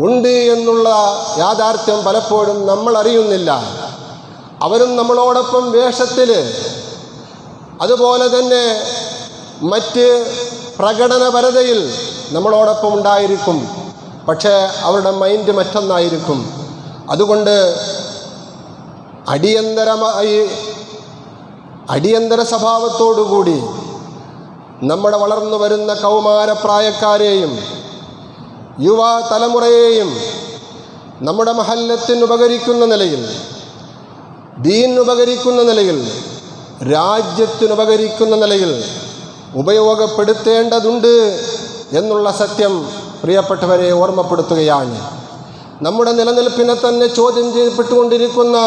[SPEAKER 2] ഉണ്ട് എന്നുള്ള യാഥാർത്ഥ്യം പലപ്പോഴും നമ്മൾ അറിയുന്നില്ല. അവരും നമ്മളോടൊപ്പം വേഷത്തിൽ, അതുപോലെ തന്നെ മറ്റ് പ്രകടനപരതയിൽ നമ്മളോടൊപ്പം ഉണ്ടായിരിക്കും. പക്ഷേ അവരുടെ മൈൻഡ് മറ്റൊന്നായിരിക്കും. അതുകൊണ്ട് അടിയന്തര സ്വഭാവത്തോടുകൂടി നമ്മുടെ വളർന്നു വരുന്ന കൗമാരപ്രായക്കാരെയും യുവ തലമുറയെയും നമ്മുടെ മഹല്ലത്തിന് ഉപകരിക്കുന്ന നിലയിൽ, ദീനിന് ഉപകരിക്കുന്ന നിലയിൽ, രാജ്യത്തിന് ഉപകരിക്കുന്ന നിലയിൽ ഉപയോഗപ്പെടുത്തേണ്ടതുണ്ട് എന്നുള്ള സത്യം പ്രിയപ്പെട്ടവരെ ഓർമ്മപ്പെടുത്തുകയാണ്. നമ്മുടെ നിലനിൽപ്പിനെ തന്നെ ചോദ്യം ചെയ്യപ്പെട്ടുകൊണ്ടിരിക്കുന്ന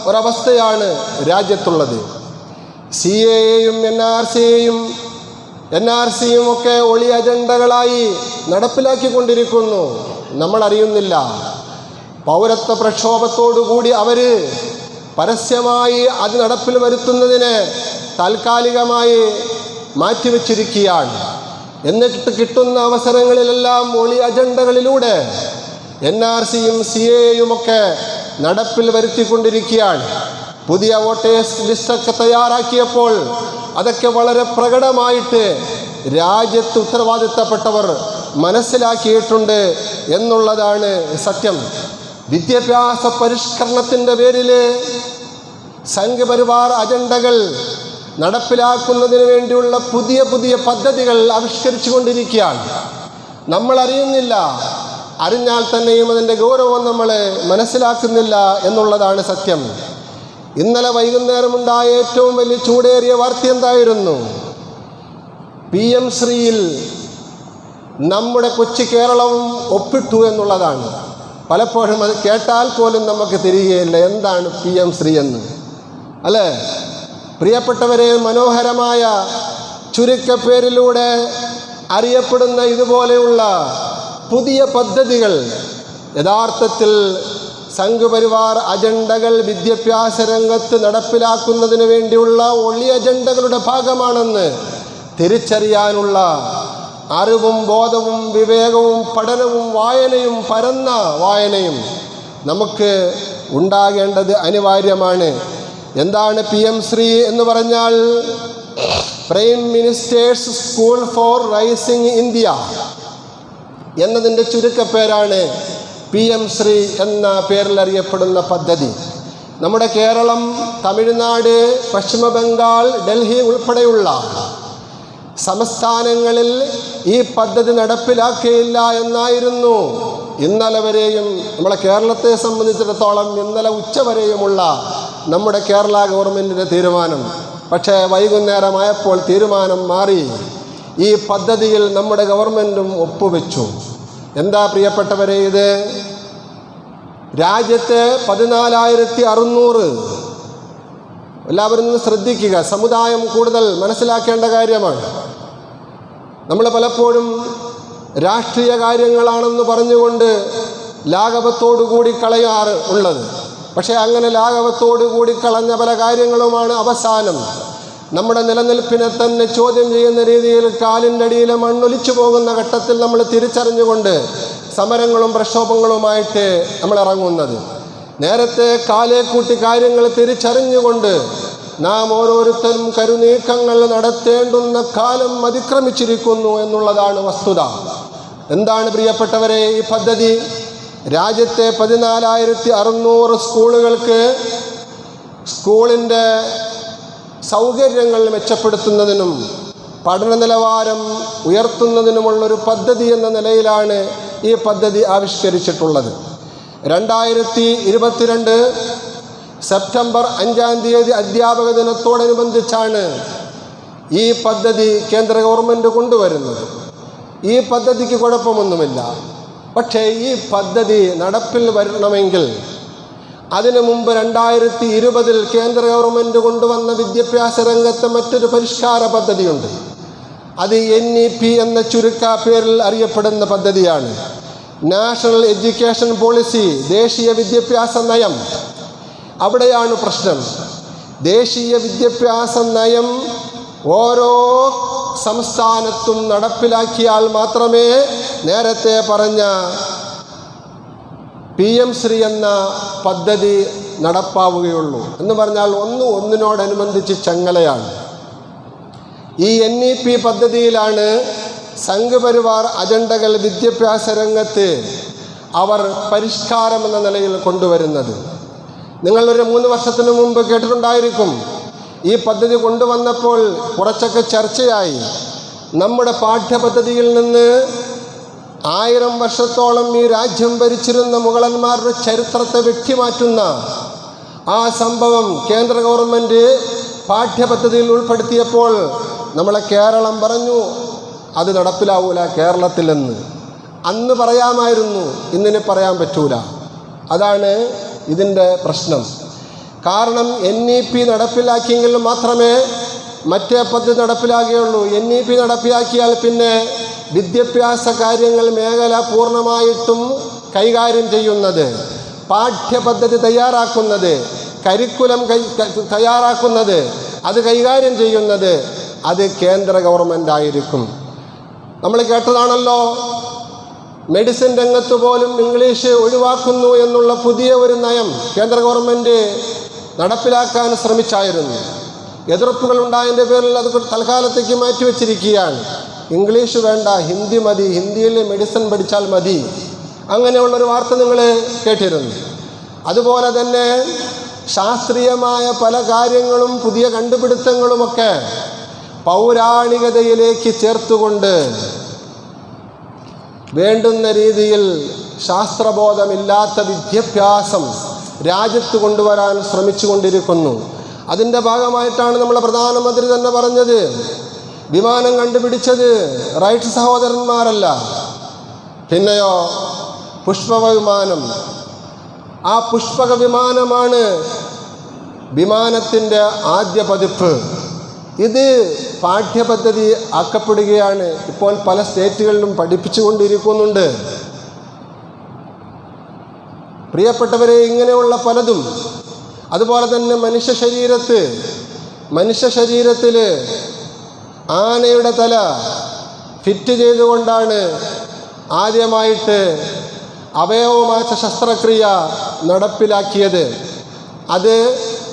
[SPEAKER 2] ഒരവസ്ഥയാണ് രാജ്യത്തുള്ളത്. CAA-യും NRC-യും ഒക്കെ ഒളി അജണ്ടകളായി നടപ്പിലാക്കിക്കൊണ്ടിരിക്കുന്നു. നമ്മൾ അറിയുന്നില്ല. പൗരത്വ പ്രക്ഷോഭത്തോടുകൂടി അവർ പരസ്യമായി അത് നടപ്പിൽ വരുത്തുന്നതിന് താൽക്കാലികമായി മാറ്റിവെച്ചിരിക്കുകയാണ്. എന്നിട്ട് കിട്ടുന്ന അവസരങ്ങളിലെല്ലാം ഒളി അജണ്ടകളിലൂടെ NRC-യും CAA-യും ഒക്കെ നടപ്പിൽ വരുത്തിക്കൊണ്ടിരിക്കുകയാണ്. പുതിയ വോട്ടേഴ്സ് ലിസ്റ്റൊക്കെ തയ്യാറാക്കിയപ്പോൾ അതൊക്കെ വളരെ പ്രകടമായിട്ട് രാജ്യത്ത് ഉത്തരവാദിത്തപ്പെട്ടവർ മനസ്സിലാക്കിയിട്ടുണ്ട് എന്നുള്ളതാണ് സത്യം. വിദ്യാഭ്യാസ പരിഷ്കരണത്തിൻ്റെ പേരിൽ സംഘപരിവാർ അജണ്ടകൾ നടപ്പിലാക്കുന്നതിന് വേണ്ടിയുള്ള പുതിയ പുതിയ പദ്ധതികൾ ആവിഷ്കരിച്ചു കൊണ്ടിരിക്കുകയാണ്. നമ്മൾ അറിയുന്നില്ല. അറിഞ്ഞാൽ തന്നെയും അതിൻ്റെ ഗൗരവം നമ്മൾ മനസ്സിലാക്കുന്നില്ല എന്നുള്ളതാണ് സത്യം. ഇന്നലെ വൈകുന്നേരമുണ്ടായ ഏറ്റവും വലിയ ചൂടേറിയ വാർത്ത എന്തായിരുന്നു? PM ശ്രീയിൽ നമ്മുടെ കൊച്ചു കേരളവും ഒപ്പിട്ടു എന്നുള്ളതാണ്. പലപ്പോഴും അത് കേട്ടാൽ പോലും നമുക്ക് തിരികെയില്ല എന്താണ് PM ശ്രീ എന്ന്, അല്ലേ? പ്രിയപ്പെട്ടവരെ, മനോഹരമായ ചുരുക്കപ്പേരിലൂടെ അറിയപ്പെടുന്ന ഇതുപോലെയുള്ള പുതിയ പദ്ധതികൾ യഥാർത്ഥത്തിൽ സംഘപരിവാർ അജണ്ടകൾ വിദ്യാഭ്യാസ രംഗത്ത് നടപ്പിലാക്കുന്നതിന് വേണ്ടിയുള്ള ഒളി അജണ്ടകളുടെ ഭാഗമാണെന്ന് തിരിച്ചറിയാനുള്ള അറിവും ബോധവും വിവേകവും പഠനവും വായനയും, പരന്ന വായനയും നമുക്ക് ഉണ്ടാകേണ്ടത് അനിവാര്യമാണ്. എന്താണ് PM ശ്രീ എന്ന് പറഞ്ഞാൽ? Prime ministers school for rising India എന്നതിൻ്റെ ചുരുക്കപ്പേരാണ് PM ശ്രീ എന്ന പേരിൽ അറിയപ്പെടുന്ന പദ്ധതി. നമ്മുടെ കേരളം, തമിഴ്നാട്, പശ്ചിമ ബംഗാൾ, ഡൽഹി ഉൾപ്പെടെയുള്ള സംസ്ഥാനങ്ങളിൽ ഈ പദ്ധതി നടപ്പിലാക്കിയില്ല എന്നായിരുന്നു ഇന്നലെ വരെയും, നമ്മളെ കേരളത്തെ സംബന്ധിച്ചിടത്തോളം ഇന്നലെ ഉച്ചവരെയുമുള്ള നമ്മുടെ കേരള ഗവൺമെൻറ്റിൻ്റെ തീരുമാനം. പക്ഷേ വൈകുന്നേരമായപ്പോൾ തീരുമാനം മാറി. ഈ പദ്ധതിയിൽ നമ്മുടെ ഗവൺമെൻറ്റും ഒപ്പുവെച്ചു. എന്താ പ്രിയപ്പെട്ടവരെ ഇത്? രാജ്യത്ത് 14,600, എല്ലാവരും ഒന്ന് ശ്രദ്ധിക്കുക, സമുദായം കൂടുതൽ മനസ്സിലാക്കേണ്ട കാര്യമാണ്. നമ്മൾ പലപ്പോഴും രാഷ്ട്രീയ കാര്യങ്ങളാണെന്ന് പറഞ്ഞുകൊണ്ട് ലാഘവത്തോടു കൂടി കളയാറ് ഉള്ളത്. പക്ഷേ അങ്ങനെ ലാഘവത്തോടു കൂടി കളഞ്ഞ പല കാര്യങ്ങളുമാണ് അവസാനം നമ്മുടെ നിലനിൽപ്പിനെ തന്നെ ചോദ്യം ചെയ്യുന്ന രീതിയിൽ കാലിൻ്റെ അടിയിലെ മണ്ണൊലിച്ചു പോകുന്ന ഘട്ടത്തിൽ നമ്മൾ തിരിച്ചറിഞ്ഞുകൊണ്ട് സമരങ്ങളും പ്രക്ഷോഭങ്ങളുമായിട്ട് നമ്മൾ ഇറങ്ങുന്നത്. നേരത്തെ കാലേ കൂട്ടി കാര്യങ്ങൾ തിരിച്ചറിഞ്ഞുകൊണ്ട് നാം ഓരോരുത്തരും കരുനീക്കങ്ങൾ നടത്തേണ്ടുന്ന കാലം അതിക്രമിച്ചിരിക്കുന്നു എന്നുള്ളതാണ് വസ്തുത. എന്താണ് പ്രിയപ്പെട്ടവരെ ഈ പദ്ധതി? രാജ്യത്തെ 14,600 സ്കൂളുകൾക്ക് സ്കൂളിൻ്റെ സൗകര്യങ്ങൾ മെച്ചപ്പെടുത്തുന്നതിനും പഠന നിലവാരം ഉയർത്തുന്നതിനുമുള്ളൊരു പദ്ധതി എന്ന നിലയിലാണ് ഈ പദ്ധതി ആവിഷ്കരിച്ചിട്ടുള്ളത്. 2022 സെപ്റ്റംബർ 5-ാം തീയതി അധ്യാപക ദിനത്തോടനുബന്ധിച്ചാണ് ഈ പദ്ധതി കേന്ദ്ര ഗവൺമെൻറ് കൊണ്ടുവരുന്നത്. ഈ പദ്ധതിക്ക് കുഴപ്പമൊന്നുമില്ല. പക്ഷേ ഈ പദ്ധതി നടപ്പിൽ വരണമെങ്കിൽ അതിനു മുമ്പ് 2020 കേന്ദ്ര ഗവൺമെൻറ് കൊണ്ടുവന്ന വിദ്യാഭ്യാസ രംഗത്തെ മറ്റൊരു പരിഷ്കാര പദ്ധതിയുണ്ട്. അത് NEP എന്ന ചുരുക്കപ്പേരിൽ അറിയപ്പെടുന്ന പദ്ധതിയാണ്. നാഷണൽ എഡ്യൂക്കേഷൻ പോളിസി, ദേശീയ വിദ്യാഭ്യാസ നയം. അവിടെയാണ് പ്രശ്നം. ദേശീയ വിദ്യാഭ്യാസ നയം ഓരോ സംസ്ഥാനത്തും നടപ്പിലാക്കിയാൽ മാത്രമേ നേരത്തെ പറഞ്ഞ PM ശ്രീ എന്ന പദ്ധതി നടപ്പാവുകയുള്ളൂ. എന്ന് പറഞ്ഞാൽ ഒന്നിനോടനുബന്ധിച്ച് ചങ്ങലയാണ്. ഈ NEP പദ്ധതിയിലാണ് സംഘ് പരിവാർ അജണ്ടകൾ വിദ്യാഭ്യാസ രംഗത്ത് അവർ പരിഷ്കാരം എന്ന നിലയിൽ കൊണ്ടുവരുന്നത്. നിങ്ങളൊരു 3 വർഷത്തിന് മുമ്പ് കേട്ടിട്ടുണ്ടായിരിക്കും, ഈ പദ്ധതി കൊണ്ടുവന്നപ്പോൾ കുറച്ചൊക്കെ ചർച്ചയായി. നമ്മുടെ പാഠ്യപദ്ധതിയിൽ നിന്ന് 1000 വർഷത്തോളം ഈ രാജ്യം ഭരിച്ചിരുന്ന മുഗളന്മാരുടെ ചരിത്രത്തെ വെട്ടിമാറ്റുന്ന ആ സംഭവം കേന്ദ്ര ഗവൺമെൻറ് പാഠ്യപദ്ധതിയിൽ ഉൾപ്പെടുത്തിയപ്പോൾ നമ്മളെ കേരളം പറഞ്ഞു അത് നടപ്പിലാവൂല കേരളത്തിലെന്ന്. അന്ന് പറയാമായിരുന്നു, ഇന്നിന് പറയാൻ പറ്റൂല. അതാണ് ഇതിൻ്റെ പ്രശ്നം. കാരണം NEP നടപ്പിലാക്കിയെങ്കിൽ മാത്രമേ മറ്റേ പദ്ധതി നടപ്പിലാകുകയുള്ളൂ. NEP നടപ്പിലാക്കിയാൽ പിന്നെ വിദ്യാഭ്യാസ കാര്യങ്ങൾ മേഖല പൂർണ്ണമായിട്ടും കൈകാര്യം ചെയ്യുന്നത്, പാഠ്യപദ്ധതി തയ്യാറാക്കുന്നത്, കരിക്കുലം തയ്യാറാക്കുന്നത്, അത് കൈകാര്യം ചെയ്യുന്നത് അത് കേന്ദ്ര ഗവൺമെൻറ് ആയിരിക്കും. നമ്മൾ കേട്ടതാണല്ലോ, മെഡിസിൻ രംഗത്ത് പോലും ഇംഗ്ലീഷ് ഒഴിവാക്കുന്നു എന്നുള്ള പുതിയ ഒരു നയം കേന്ദ്ര ഗവൺമെൻറ് നടപ്പിലാക്കാൻ ശ്രമിച്ചായിരുന്നു. എതിർപ്പുകൾ ഉണ്ടായതിൻ്റെ പേരിൽ അത് തൽക്കാലത്തേക്ക് മാറ്റിവെച്ചിരിക്കുകയാണ്. ഇംഗ്ലീഷ് വേണ്ട, ഹിന്ദി മതി, ഹിന്ദിയിൽ മെഡിസിൻ പഠിച്ചാൽ മതി, അങ്ങനെയുള്ളൊരു വാർത്ത നിങ്ങൾ കേട്ടിരുന്നു. അതുപോലെ തന്നെ ശാസ്ത്രീയമായ പല കാര്യങ്ങളും പുതിയ കണ്ടുപിടുത്തങ്ങളുമൊക്കെ പൗരാണികതയിലേക്ക് ചേർത്തുകൊണ്ട് വേണ്ടുന്ന രീതിയിൽ ശാസ്ത്രബോധമില്ലാത്ത വിദ്യാഭ്യാസം രാജ്യത്ത് കൊണ്ടുവരാൻ ശ്രമിച്ചു കൊണ്ടിരിക്കുന്നു. അതിൻ്റെ ഭാഗമായിട്ടാണ് നമ്മളെ പ്രധാനമന്ത്രി തന്നെ പറഞ്ഞത്, വിമാനം കണ്ടുപിടിച്ചത് റൈറ്റ് സഹോദരന്മാരല്ല, പിന്നെയോ പുഷ്പക വിമാനം. ആ പുഷ്പക വിമാനമാണ് വിമാനത്തിൻ്റെ ആദ്യ പതിപ്പ്. ഇത് പാഠ്യപദ്ധതി ആക്കപ്പെടുകയാണ്. ഇപ്പോൾ പല സ്റ്റേറ്റുകളിലും പഠിപ്പിച്ചുകൊണ്ടിരിക്കുന്നുണ്ട്. പ്രിയപ്പെട്ടവരെ, ഇങ്ങനെയുള്ള പലതും. അതുപോലെ തന്നെ മനുഷ്യ ശരീരത്തിൽ ആനയുടെ തല ഫിറ്റ് ചെയ്തുകൊണ്ടാണ് ആദ്യമായിട്ട് അവയവമാറ്റ ശസ്ത്രക്രിയ നടപ്പിലാക്കിയത്. അത്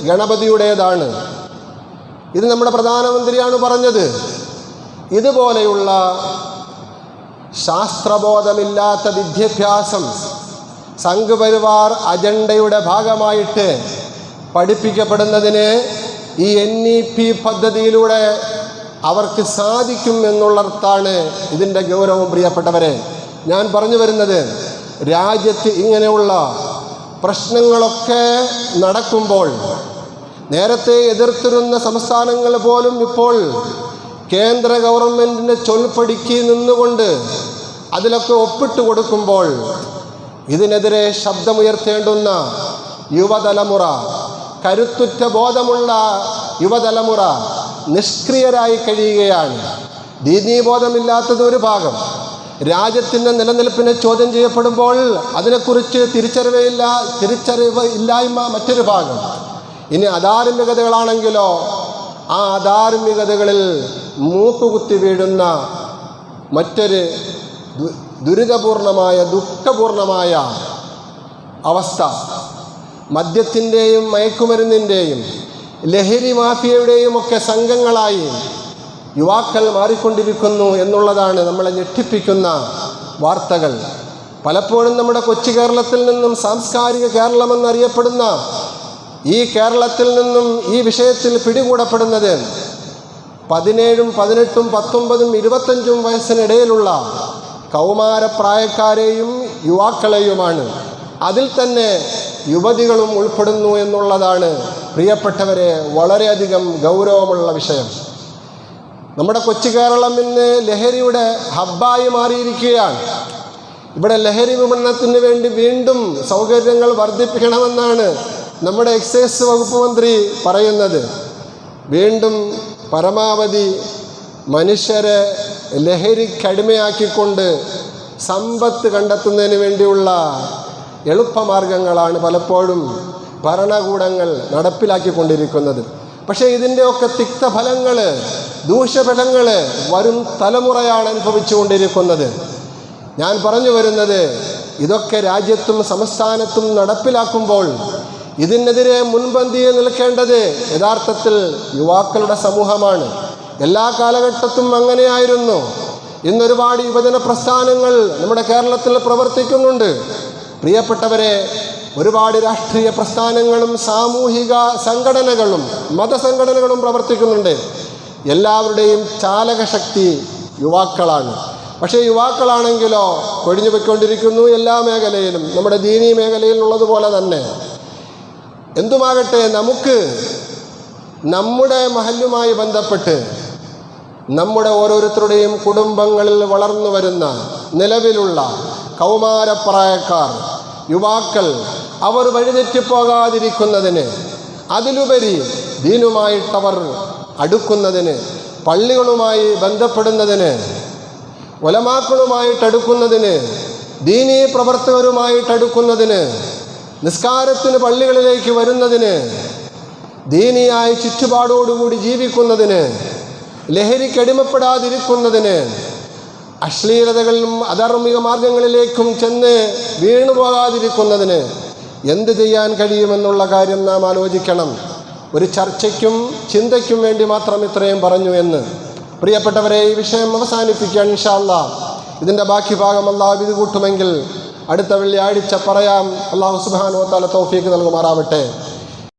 [SPEAKER 2] ഗണപതിയുടേതാണ്. ഇത് നമ്മുടെ പ്രധാനമന്ത്രിയാണ് പറഞ്ഞത്. ഇതുപോലെയുള്ള ശാസ്ത്രബോധമില്ലാത്ത വിദ്യാഭ്യാസം സംഘ് പരിവാർ അജണ്ടയുടെ ഭാഗമായിട്ട് പഠിപ്പിക്കപ്പെടുന്നതിന് ഈ NEP പദ്ധതിയിലൂടെ അവർക്ക് സാധിക്കും എന്നുള്ളതാണ് ഇതിൻ്റെ ഗൗരവം. പ്രിയപ്പെട്ടവരെ, ഞാൻ പറഞ്ഞു വരുന്നത്, രാജ്യത്ത് ഇങ്ങനെയുള്ള പ്രശ്നങ്ങളൊക്കെ നടക്കുമ്പോൾ നേരത്തെ എതിർത്തിരുന്ന സംസ്ഥാനങ്ങൾ പോലും ഇപ്പോൾ കേന്ദ്ര ഗവൺമെൻറ്റിൻ്റെ ചൊൽപ്പടിക്ക് നിന്നുകൊണ്ട് അതിലൊക്കെ ഒപ്പിട്ട് കൊടുക്കുമ്പോൾ ഇതിനെതിരെ ശബ്ദമുയർത്തേണ്ടുന്ന യുവതലമുറ, കരുത്തുറ്റ ബോധമുള്ള യുവതലമുറ നിഷ്ക്രിയരായി കഴിയുകയാണ്. ദീനീബോധമില്ലാത്തത് ഒരു ഭാഗം. രാജ്യത്തിൻ്റെ നിലനിൽപ്പിനെ ചോദ്യം ചെയ്യപ്പെടുമ്പോൾ അതിനെക്കുറിച്ച് തിരിച്ചറിവ് ഇല്ലായ്മ മറ്റൊരു ഭാഗം. ഇനി അധാർമികതകളാണെങ്കിലോ ആ അധാർമികതകളിൽ മൂക്കുകുത്തി വീഴുന്ന മറ്റൊരു ദുരിതപൂർണമായ ദുഃഖപൂർണമായ അവസ്ഥ. മദ്യത്തിൻ്റെയും മയക്കുമരുന്നിൻ്റെയും ലഹരി മാഫിയയുടെയും ഒക്കെ സംഘങ്ങളായി യുവാക്കൾ മാറിക്കൊണ്ടിരിക്കുന്നു എന്നുള്ളതാണ് നമ്മളെ ഞെട്ടിപ്പിക്കുന്ന വാർത്തകൾ. പലപ്പോഴും നമ്മുടെ കൊച്ചു കേരളത്തിൽ നിന്നും, സാംസ്കാരിക കേരളമെന്നറിയപ്പെടുന്ന ഈ കേരളത്തിൽ നിന്നും ഈ വിഷയത്തിൽ പിടികൂടപ്പെടുന്നത് 17, 18, 19, 25 വയസ്സിനിടയിലുള്ള കൗമാരപ്രായക്കാരെയും യുവാക്കളെയുമാണ്. അതിൽ തന്നെ യുവതികളും ഉൾപ്പെടുന്നു എന്നുള്ളതാണ് പ്രിയപ്പെട്ടവരെ വളരെയധികം ഗൗരവമുള്ള വിഷയം. നമ്മുടെ കൊച്ചു കേരളം ഇന്ന് ലഹരിയുടെ ഹബ്ബായി മാറിയിരിക്കുകയാണ്. ഇവിടെ ലഹരി വിപണനത്തിന് വേണ്ടി വീണ്ടും സൗകര്യങ്ങൾ വർദ്ധിപ്പിക്കണമെന്നാണ് നമ്മുടെ എക്സൈസ് വകുപ്പ് മന്ത്രി പറയുന്നത്. വീണ്ടും പരമാവധി മനുഷ്യരെ ലഹരിക്കടിമയാക്കിക്കൊണ്ട് സമ്പത്ത് കണ്ടെത്തുന്നതിന് വേണ്ടിയുള്ള എളുപ്പമാർഗങ്ങളാണ് പലപ്പോഴും ഭരണകൂടങ്ങൾ നടപ്പിലാക്കിക്കൊണ്ടിരിക്കുന്നത്. പക്ഷേ ഇതിൻ്റെയൊക്കെ തിക്തഫലങ്ങൾ, ദൂഷ്യഫലങ്ങൾ വരും തലമുറയാണ് അനുഭവിച്ചുകൊണ്ടിരിക്കുന്നത്. ഞാൻ പറഞ്ഞു വരുന്നത്, ഇതൊക്കെ രാജ്യത്തും സംസ്ഥാനത്തും നടപ്പിലാക്കുമ്പോൾ ഇതിനെതിരെ മുൻപന്തിയിൽ നിൽക്കേണ്ടത് യഥാർത്ഥത്തിൽ യുവാക്കളുടെ സമൂഹമാണ്. എല്ലാ കാലഘട്ടത്തും അങ്ങനെയായിരുന്നു. ഇന്നൊരുപാട് യുവജന പ്രസ്ഥാനങ്ങൾ നമ്മുടെ കേരളത്തിൽ പ്രവർത്തിക്കുന്നുണ്ട്. പ്രിയപ്പെട്ടവരെ, ഒരുപാട് രാഷ്ട്രീയ പ്രസ്ഥാനങ്ങളും സാമൂഹിക സംഘടനകളും മതസംഘടനകളും പ്രവർത്തിക്കുന്നുണ്ട്. എല്ലാവരുടെയും ചാലകശക്തി യുവാക്കളാണ്. പക്ഷേ യുവാക്കളാണെങ്കിലോ കൊഴിഞ്ഞു പോയിക്കൊണ്ടിരിക്കുന്നു എല്ലാ മേഖലയിലും. നമ്മുടെ ദീനീ മേഖലയിലുള്ളതുപോലെ തന്നെ. എന്തുമാകട്ടെ, നമുക്ക് നമ്മുടെ മഹല്ലുമായി ബന്ധപ്പെട്ട് നമ്മുടെ ഓരോരുത്തരുടെയും കുടുംബങ്ങളിൽ വളർന്നു വരുന്ന നിലവിലുള്ള കൗമാരപ്രായക്കാർ, യുവാക്കൾ, അവർ വഴിതെറ്റിപ്പോകാതിരിക്കുന്നതിന്, അതിലുപരി ദീനുമായിട്ടവർ അടുക്കുന്നതിന്, പള്ളികളുമായി ബന്ധപ്പെടുന്നതിന്, ഉലമാക്കളുമായിട്ടടുക്കുന്നതിന്, ദീനീ പ്രവർത്തകരുമായിട്ടടുക്കുന്നതിന്, നിസ്കാരത്തിന് പള്ളികളിലേക്ക് വരുന്നതിന്, ദീനിയായി ചുറ്റുപാടോടുകൂടി ജീവിക്കുന്നതിന്, ലഹരിക്കടിമപ്പെടാതിരിക്കുന്നതിന്, അശ്ലീലതകളിലും അധാർമിക മാർഗങ്ങളിലേക്കും ചെന്ന് വീണുപോകാതിരിക്കുന്നതിന് എന്ത് ചെയ്യാൻ കഴിയുമെന്നുള്ള കാര്യം നാം ആലോചിക്കണം. ഒരു ചർച്ചയ്ക്കും ചിന്തയ്ക്കും വേണ്ടി മാത്രം ഇത്രയും പറഞ്ഞു എന്ന്. പ്രിയപ്പെട്ടവരെ, ഈ വിഷയം അവസാനിപ്പിക്കാൻ ഇൻഷാ അല്ലാഹ് ഇതിൻ്റെ ബാക്കി ഭാഗം അല്ലാഹു ഇത് കൂട്ടുമെങ്കിൽ അടുത്ത വെള്ളിയാഴ്ച പറയാം. അല്ലാഹു സുബ്ഹാനഹു വ തആല തൗഫീഖ് നൽകുമാറാവട്ടെ.